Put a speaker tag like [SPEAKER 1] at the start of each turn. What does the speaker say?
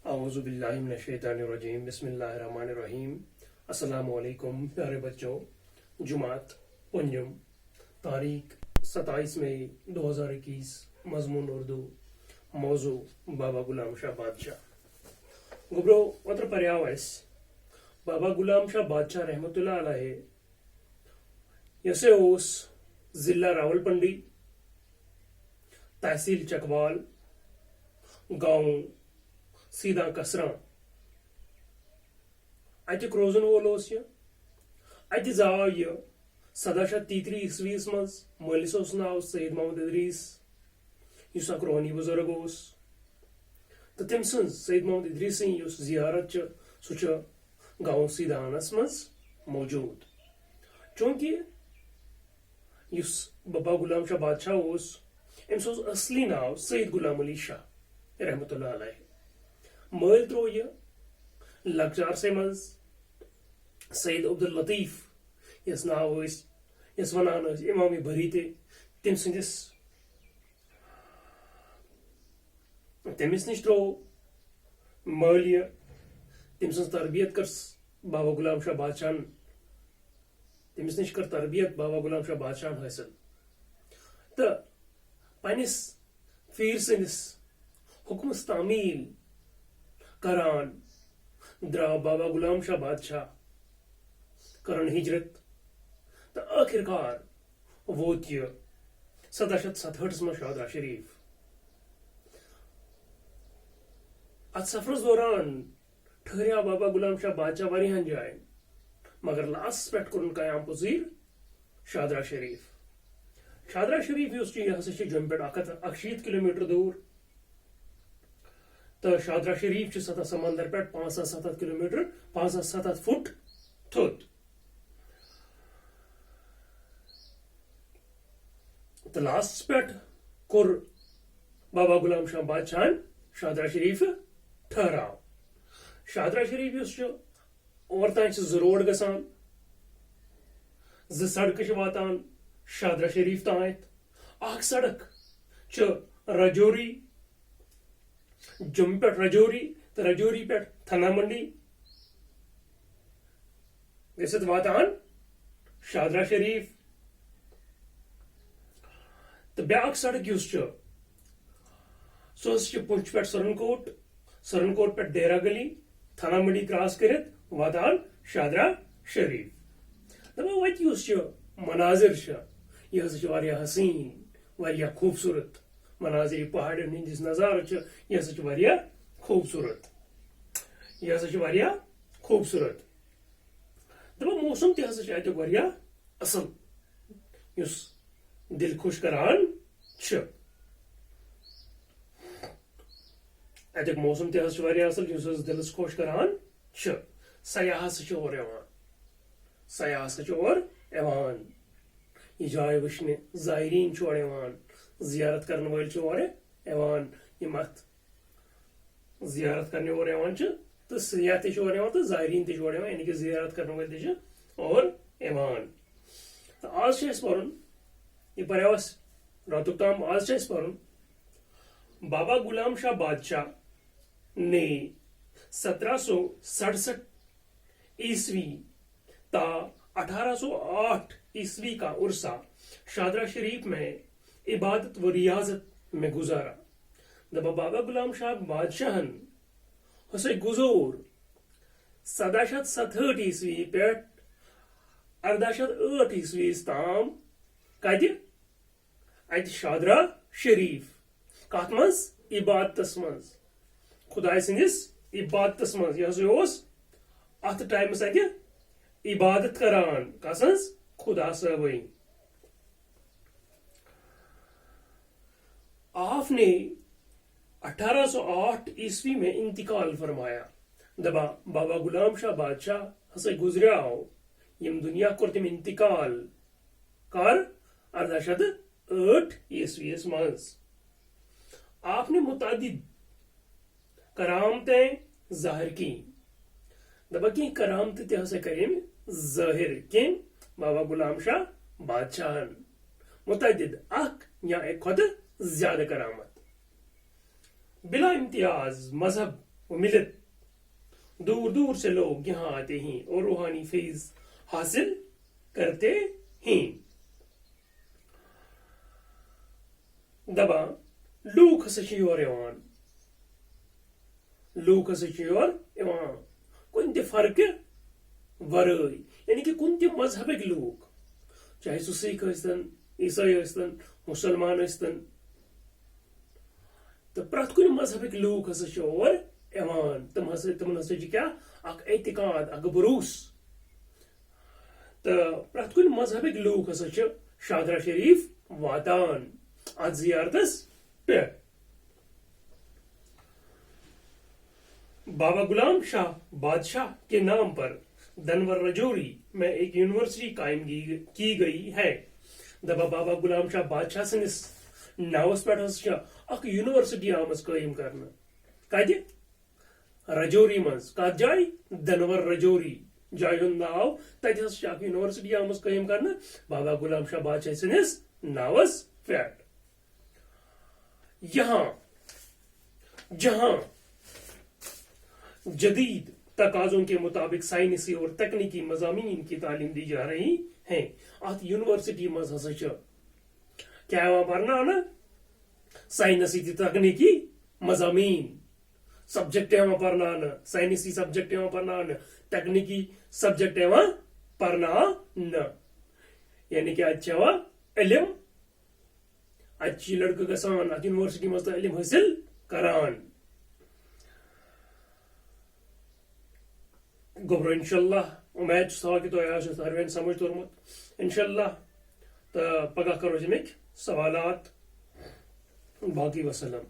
[SPEAKER 1] اعوذ باللہ من الشیطان الرجیم بسم اللہ الرحمن الرحیم السلام علیکم پیارے بچوں. جمعات پنجم تاریخ 27 مئی 2021. مضمون اردو. موضوع بابا غلام شاہ بادشاہ. گبرو اوتر پریاو اس بابا غلام شاہ بادشاہ رحمت اللہ علیہ یسے اوس ضلع راولپنڈی تحصیل چکوال گاؤں سیدھا کسراں اتک روزن وول اوس یہ اتہ زاو یہ 1733 عیسویس مز. مٲلِس اوس ناو سید محمد ادریس یُس اکھ روحانی بزرگ اوس تہٕ تٔمۍ سٕنٛز سید محمد ادریس سٕنٛز یُس زیارت چھِ سُہ چھُ گاؤں سیدھانس مز موجود. چوٗنٛکہِ یُس بابا غلام شاہ بادشاہ اوس أمِس اوس اصلی ناو سید غلام علی شاہ رحمت اللہ علیہ. مٲلۍ ترٛوو یہِ لۄکچارسٕے منٛز سید عبداللطیف یس ناو ٲسۍ یس ونان ٲسۍ امام بری تہِ تٔمۍ سٕنٛدِس تٔمِس نِش ترٛوو مٲلۍ یہِ تٔمۍ سٕنٛز تربیت کٔر بابا غلام شاہ بادشاہن تٔمِس نِش کٔر تربیت بابا غلام شاہ بادشاہن حٲصِل تہٕ پننِس پیٖر سٕنٛدِس حُکمس تعمیٖل کران درٛاو بابا غلام شاہ بادشاہ کرن ہجرت تہٕ ٲخِر کار ووت یہِ 1767 منٛز شادرا شریف. اتھ سفرس دوران ٹھہریاو بابا غلام شاہ بادشاہ واریاہن جاین مگر لاسٹس پٮ۪ٹھ کوٚرُن قیام پذیٖر شادرا شریف. شادرا شریف یُس چھُ یہِ ہسا چھُ جوٚمہِ پٮ۪ٹھ 161 کلومیٹر دوٗر تہٕ شادرا شریف چھُ سطح سمندر پٮ۪ٹھ 570 کلومیٹر 570 فٹ تھوٚد. تہٕ لاسٹس پٮ۪ٹھ کوٚر بابا غلام شاہ بادشاہن شادرا شریف ٹھہراو. شادرا شریف یُس چھُ اور تام چھِ 2 روڈ گژھان 2 سڑکہٕ چھِ واتان شادرا شریف تانۍ. اکھ سڑک چھِ رجوری جوٚمہِ پٮ۪ٹھ رجوری تہٕ رجوری پٮ۪ٹھ تھنا منڈی گٔژھِتھ واتان شادرا شریف. تہٕ بیٛاکھ سڑک یُس چھُ سُہ ہسا چھُ پُنچ پٮ۪ٹھ سرن کوٹ پٮ۪ٹھ ڈیرا گلی تھنا منڈی کراس کٔرِتھ واتان شادرا شریف. دپو وتہِ یُس چھُ مناظر چھُ یہِ ہسا چھُ واریاہ حسیٖن واریاہ خوٗبصوٗرت مناظر. یہِ پہاڑن ہٕنٛدِس نظارٕ چھُ یہِ ہسا چھُ واریاہ خوٗبصوٗرت دپو موسم تہِ ہسا چھُ اتیُک واریاہ اصل یُس دل خوش کران چھُ. اتیُک موسم تہِ ہسا چھُ واریاہ اصل یُس حظ دلس خوش کران چھُ. سیاح ہسا چھِ اور یِوان یہِ جاے وٕچھنہِ. زایریٖن چھِ اور یِوان زیارت کرن وٲلۍ چھِ اور یِوان یِم اتھ زیارت کرنہِ اور یِوان چھِ تہٕ سیاح تہِ چھِ اور یِوان تہٕ زایریٖن تہِ چھِ اور یِوان یعنی کہِ زیارت کرن وٲلۍ تہِ چھِ اور یِوان. تہٕ آز چھُ اَسہِ پرُن یہِ پریاو اَسہِ راتُک تام. آز چھُ اَسہِ پرُن بابا غلام شاہ بادشاہ نے 1767 عیسوی تا 1808 عیسوی کا عرصہ شادرا شریف میں عبادت و ریاضت میں گزارا. دپا بابا غلام شاہ بادشاہن ہسا گزور 1767 عیسوی پٮ۪ٹھ 1808 عیسویس تام کتہِ اتہِ شادرا شریف. کتھ منٛز؟ عبادتس منٛز خداے سٕنٛدِس عبادتس منٛز. یہِ ہسا اوس اتھ ٹایمس اتہِ عبادت کران کس ہٕنٛز؟ خدا صٲبٕنۍ. آپ نے 1808 عیسوی میں انتقال فرمایا. دپا بابا غلام شاہ بادشاہ ہسا گزریاو یم دنیا کوٚر تٔمۍ انتقال کر 1808 عیسویس منٛز. آپ نے متعدد کرامتیں ظاہر کی. دپا کینٛہہ کرامتہٕ تہِ ہسا کرِ أمۍ ظٲہر. کٔمۍ؟ بابا غلام شاہ بادشاہن. متعدد اکھ یا اکہِ کھۄتہٕ زیادہ کرامت. بلا امتیاز مذہب و ملت دور دور سے لوگ یہاں آتے ہیں اور روحانی فیض حاصل کرتے ہیں. دبان لوگ ہسا چھ یور یوان لوگ ہسا چھ یور یوان کن تہ فرقہ ورٲے یعنی کہ کن تہ مذہبک لوگ چاہے سہ سکھ ٲسۍتن عیسائی ٲسۍتن مسلمان ٲسۍتن تو پرٛٮ۪تھ کُنہِ مذہبٕکۍ لوٗکھ ہسا چھِ اور یِوان تِمن ہسا چھِ کیٛاہ اکھ اعتقاد اکھ بروسہٕ تہٕ پرٛٮ۪تھ کُنہِ مذہبٕکۍ لوٗکھ ہسا چھِ شادرا شریف واتان اتھ زیارتس پٮ۪ٹھ. بابا غلام شاہ بادشاہ کے نام پر دنور رجوری میں ایک یونیورسٹی قائم کی گئی ہے. دبا بابا غلام شاہ بادشاہ سندس ناوس پہ اخ یونیورسٹی آمز قائم کرنا کتہ رجوری مز کت جائے دنور رجوری جائے ہند ناو تتہ اخ یونیورسٹی آمز قائم کرنا بابا غلام شاہ بادشاہ سندس ناوس پہ. یہاں جہاں جدید تقاضوں کے مطابق سائنسی اور تکنیکی مضامین کی تعلیم دی جا رہی ہیں ات یونیورسٹی مز ہسا کیا پرنانا سائنسی تہ تکنیکی مضامین سبجیکٹ پرنانا سائنسی سبجیکٹ پرنانا تکنیکی سبجیکٹ پرنانا یعنی کہ اتہ علم اتہ لڑکہ گسان ات یونیورسٹی مز علم حاصل کران. گوبر انشاءاللہ امید تھا کہ تہ آسو ساروین سمجھ تورمت انشاءاللہ تو پگہ کرو امک سوالات باقی وسلام.